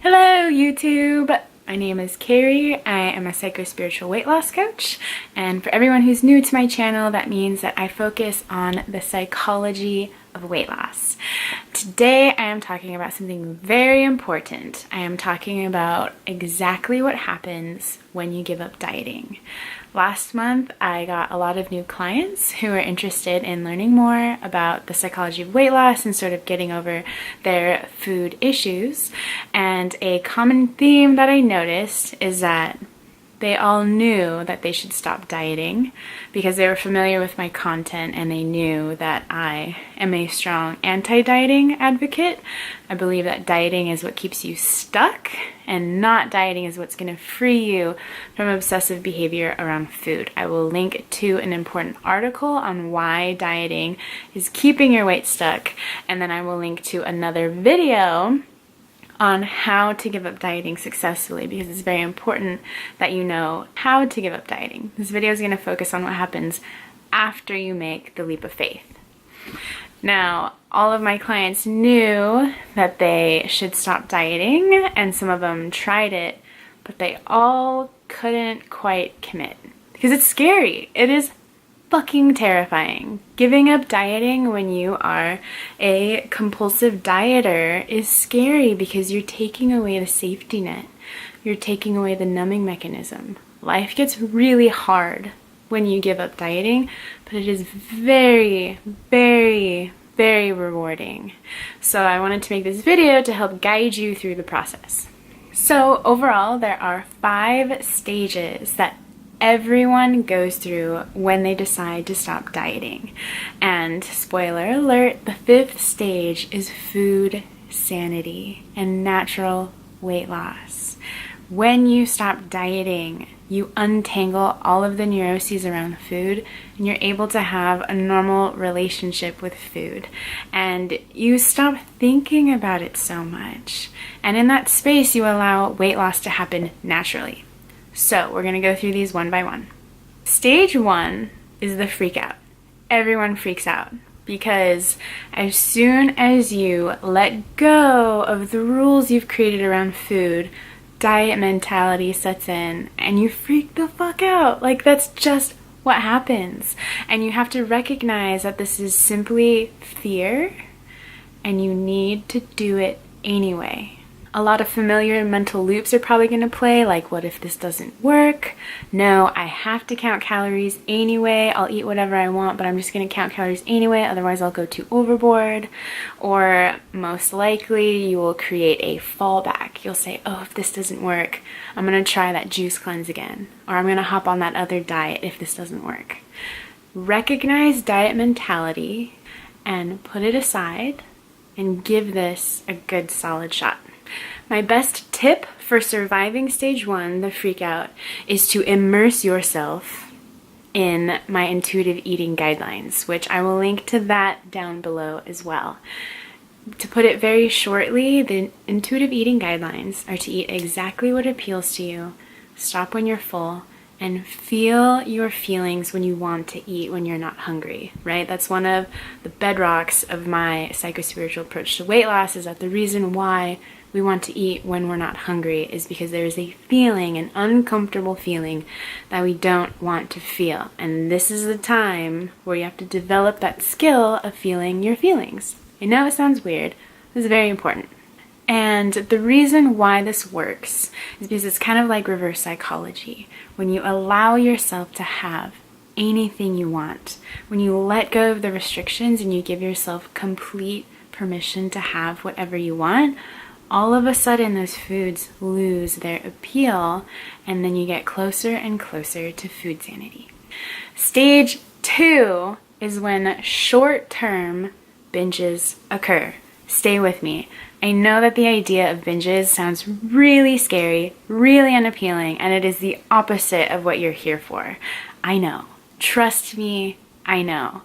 Hello YouTube! My name is Carrie. I am a psycho-spiritual weight loss coach, and for everyone who's new to my channel, that means that I focus on the psychology of weight loss. Today I am talking about something very important. I am talking about exactly what happens when you give up dieting. Last month I got a lot of new clients who were interested in learning more about the psychology of weight loss and sort of getting over their food issues. And a common theme that I noticed is that they all knew that they should stop dieting because they were familiar with my content and they knew that I am a strong anti-dieting advocate. I believe that dieting is what keeps you stuck and not dieting is what's going to free you from obsessive behavior around food. I will link to an important article on why dieting is keeping your weight stuck, and then I will link to another video on how to give up dieting successfully, because it's very important that you know how to give up dieting. This video is going to focus on what happens after you make the leap of faith. Now, all of my clients knew that they should stop dieting, and some of them tried it, but they all couldn't quite commit because it's scary. It is fucking terrifying. Giving up dieting when you are a compulsive dieter is scary because you're taking away the safety net. You're taking away the numbing mechanism. Life gets really hard when you give up dieting, but it is very, very, very rewarding. So I wanted to make this video to help guide you through the process. So overall, there are 5 stages that everyone goes through when they decide to stop dieting. And spoiler alert, the 5th stage is food sanity and natural weight loss. When you stop dieting, you untangle all of the neuroses around food and you're able to have a normal relationship with food. And you stop thinking about it so much. And in that space, you allow weight loss to happen naturally. So we're going to go through these one by one. Stage 1 is the freak out. Everyone freaks out because as soon as you let go of the rules you've created around food, diet mentality sets in and you freak the fuck out. Like, that's just what happens. And you have to recognize that this is simply fear and you need to do it anyway. A lot of familiar mental loops are probably going to play, like, what if this doesn't work? No, I have to count calories anyway. I'll eat whatever I want, but I'm just going to count calories anyway, otherwise I'll go too overboard. Or most likely you will create a fallback. You'll say, oh, if this doesn't work, I'm going to try that juice cleanse again. Or I'm going to hop on that other diet if this doesn't work. Recognize diet mentality and put it aside and give this a good solid shot. My best tip for surviving stage 1, the freak out, is to immerse yourself in my intuitive eating guidelines, which I will link to that down below as well. To put it very shortly, the intuitive eating guidelines are to eat exactly what appeals to you, stop when you're full, and feel your feelings when you want to eat when you're not hungry, right? That's one of the bedrocks of my psycho-spiritual approach to weight loss, is that the reason why we want to eat when we're not hungry is because there is a feeling, an uncomfortable feeling that we don't want to feel. And this is the time where you have to develop that skill of feeling your feelings. I know it sounds weird. This is very important. And the reason why this works is because it's kind of like reverse psychology. When you allow yourself to have anything you want, when you let go of the restrictions and you give yourself complete permission to have whatever you want, all of a sudden those foods lose their appeal and then you get closer and closer to food sanity. Stage 2 is when short-term binges occur. Stay with me. I know that the idea of binges sounds really scary, really unappealing, and it is the opposite of what you're here for. I know. Trust me, I know.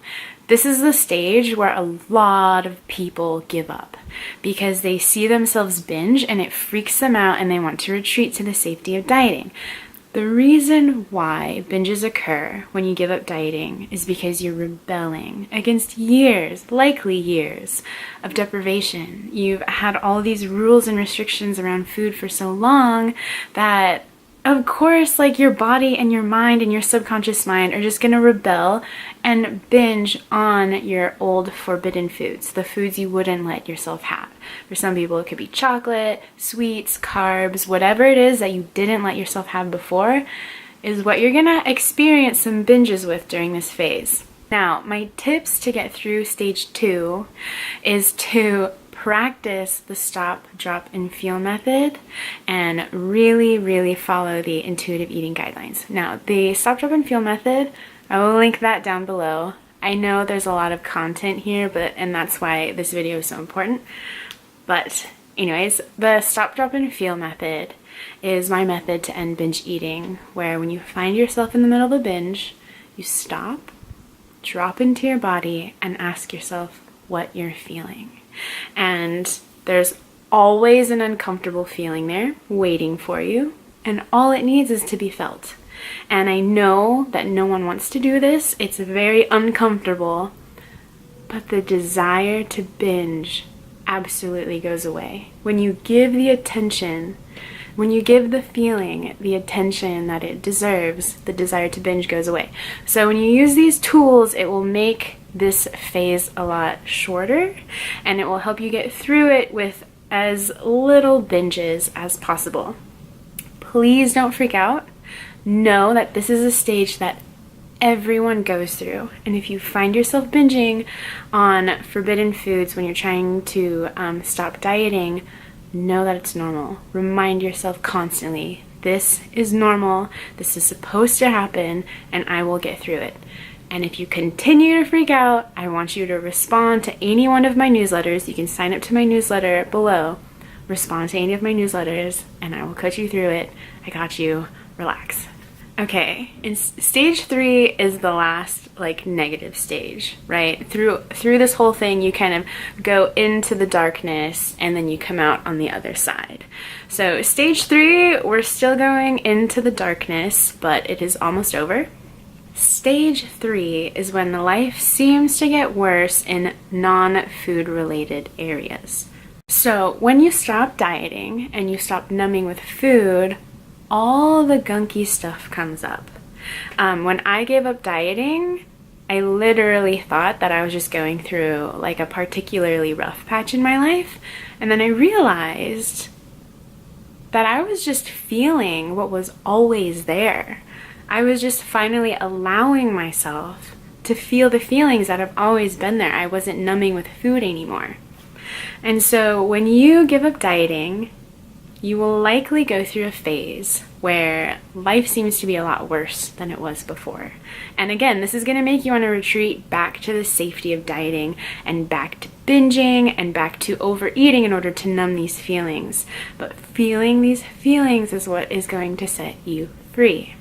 This is the stage where a lot of people give up because they see themselves binge and it freaks them out and they want to retreat to the safety of dieting. The reason why binges occur when you give up dieting is because you're rebelling against years, likely years, of deprivation. You've had all these rules and restrictions around food for so long that, of course, like, your body and your mind and your subconscious mind are just gonna rebel and binge on your old forbidden foods, the foods you wouldn't let yourself have. For some people, it could be chocolate, sweets, carbs, whatever it is that you didn't let yourself have before is what you're gonna experience some binges with during this phase. Now, my tips to get through stage 2 is to practice the stop, drop, and feel method and really follow the intuitive eating guidelines. Now, the stop, drop, and feel method, I will link that down below. I know there's a lot of content here, and that's why this video is so important. But anyways, the stop, drop, and feel method is my method to end binge eating, where when you find yourself in the middle of a binge, you stop, drop into your body, and ask yourself what you're feeling. And there's always an uncomfortable feeling there waiting for you, and all it needs is to be felt. And I know that no one wants to do this. It's very uncomfortable, but the desire to binge absolutely goes away. When you give the attention, when you give the feeling the attention that it deserves, the desire to binge goes away. So when you use these tools, it will make this phase a lot shorter, and it will help you get through it with as little binges as possible. Please don't freak out. Know that this is a stage that everyone goes through, and if you find yourself binging on forbidden foods when you're trying to stop dieting, know that it's normal. Remind yourself constantly, this is normal, this is supposed to happen, and I will get through it. And if you continue to freak out, I want you to respond to any one of my newsletters. You can sign up to my newsletter below. Respond to any of my newsletters, and I will coach you through it. I got you. Relax. Okay, and stage 3 is the last, like, negative stage, right? Through this whole thing, you kind of go into the darkness, and then you come out on the other side. So stage 3, we're still going into the darkness, but it is almost over. Stage 3 is when the life seems to get worse in non-food related areas. So when you stop dieting and you stop numbing with food, all the gunky stuff comes up. When I gave up dieting, I literally thought that I was just going through like a particularly rough patch in my life, and then I realized that I was just feeling what was always there. I was just finally allowing myself to feel the feelings that have always been there. I wasn't numbing with food anymore. And so when you give up dieting, you will likely go through a phase where life seems to be a lot worse than it was before. And again, this is going to make you want to retreat back to the safety of dieting and back to binging and back to overeating in order to numb these feelings. But feeling these feelings is what is going to set you free.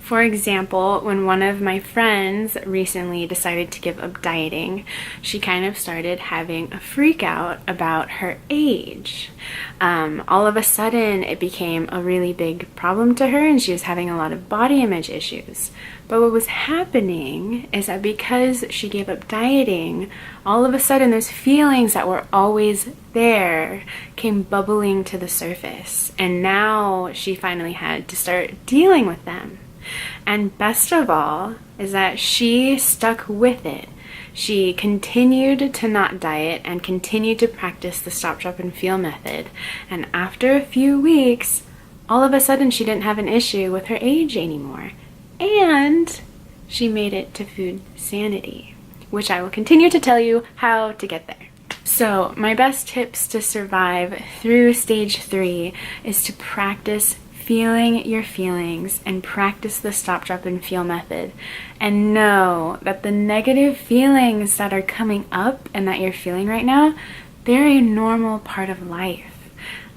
For example, when one of my friends recently decided to give up dieting, she kind of started having a freak out about her age. All of a sudden, it became a really big problem to her, and she was having a lot of body image issues. But what was happening is that because she gave up dieting, all of a sudden those feelings that were always there came bubbling to the surface. And now she finally had to start dealing with them. And best of all is that she stuck with it. She continued to not diet and continued to practice the stop, drop, and feel method. And after a few weeks, all of a sudden she didn't have an issue with her age anymore. And she made it to food sanity, which I will continue to tell you how to get there. So my best tips to survive through stage 3 is to practice feeling your feelings and practice the stop, drop, and feel method, and know that the negative feelings that are coming up and that you're feeling right now, they're a normal part of life.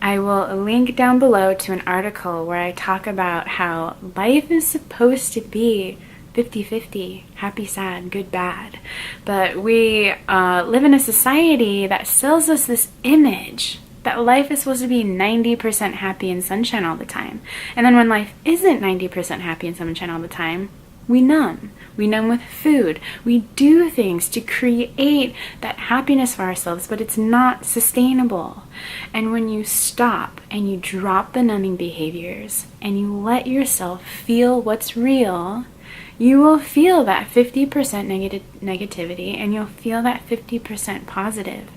I will link down below to an article where I talk about how life is supposed to be 50-50, happy, sad, good, bad. But we live in a society that sells us this image That life is supposed to be 90% happy and sunshine all the time. And then when life isn't 90% happy and sunshine all the time, we numb. We numb with food. We do things to create that happiness for ourselves, but it's not sustainable. And when you stop and you drop the numbing behaviors and you let yourself feel what's real, you will feel that 50% negativity and you'll feel that 50% positive.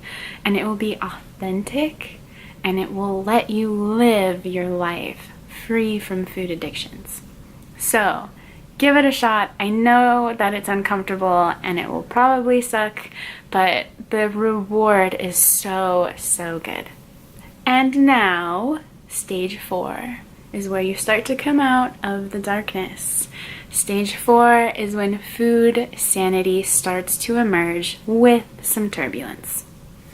And it will be authentic and it will let you live your life free from food addictions. So, give it a shot. I know that it's uncomfortable and it will probably suck, but the reward is so, so good. And now, stage 4 is where you start to come out of the darkness. Stage 4 is when food sanity starts to emerge with some turbulence.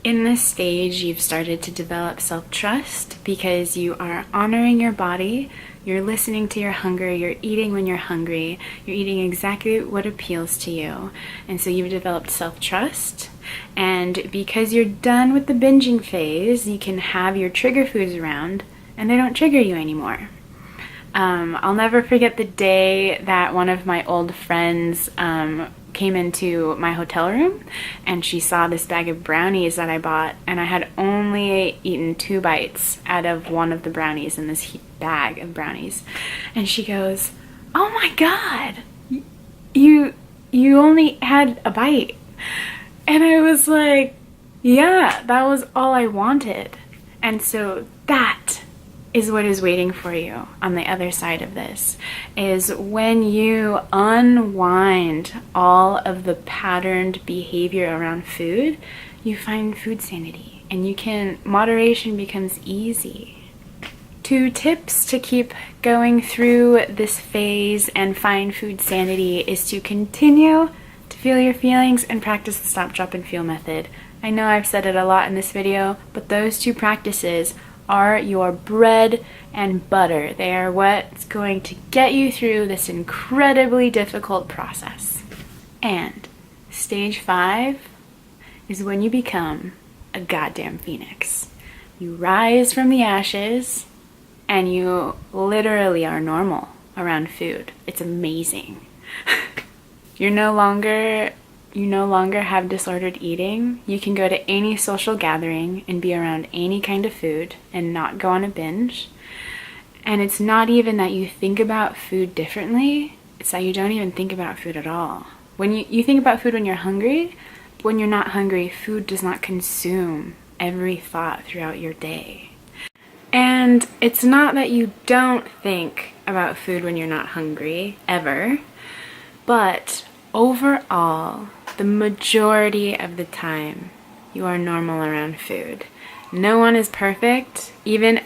In this stage, you've started to develop self-trust because you are honoring your body, you're listening to your hunger, you're eating when you're hungry, you're eating exactly what appeals to you. And so you've developed self-trust. And because you're done with the binging phase, you can have your trigger foods around and they don't trigger you anymore. I'll never forget the day that one of my old friends came into my hotel room and she saw this bag of brownies that I bought, and I had only eaten 2 bites out of one of the brownies in this bag of brownies. And she goes, "Oh my God, you only had a bite." And I was like, yeah, that was all I wanted. And so that is what is waiting for you on the other side of this, is when you unwind all of the patterned behavior around food, you find food sanity and moderation becomes easy. 2 tips to keep going through this phase and find food sanity is to continue to feel your feelings and practice the stop, drop, and feel method. I know I've said it a lot in this video, but those 2 practices are your bread and butter. They are what's going to get you through this incredibly difficult process. And stage 5 is when you become a goddamn phoenix. You rise from the ashes and you literally are normal around food. It's amazing. You no longer have disordered eating. You can go to any social gathering and be around any kind of food and not go on a binge. And it's not even that you think about food differently, it's that you don't even think about food at all. When you think about food when you're hungry, when you're not hungry, food does not consume every thought throughout your day. And it's not that you don't think about food when you're not hungry, ever, but overall, the majority of the time, you are normal around food. No one is perfect. Even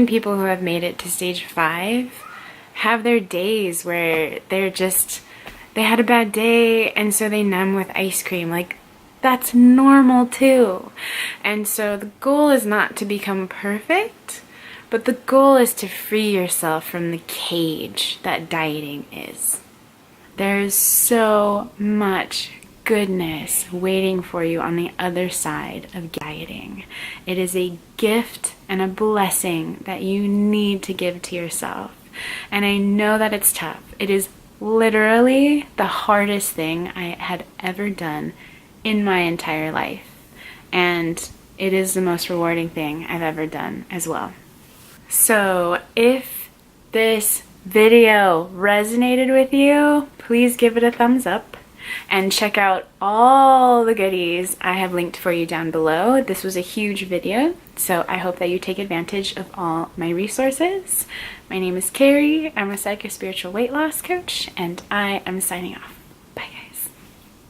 people who have made it to stage 5 have their days where they had a bad day and so they numb with ice cream. Like, that's normal too. And so the goal is not to become perfect, but the goal is to free yourself from the cage that dieting is. There's so much goodness waiting for you on the other side of dieting. It is a gift and a blessing that you need to give to yourself. And I know that it's tough. It is literally the hardest thing I had ever done in my entire life. And it is the most rewarding thing I've ever done as well. So if this video resonated with you, please give it a thumbs up. And check out all the goodies I have linked for you down below. This was a huge video, so I hope that you take advantage of all my resources. My name is Carrie, I'm a psycho-spiritual weight loss coach, and I am signing off.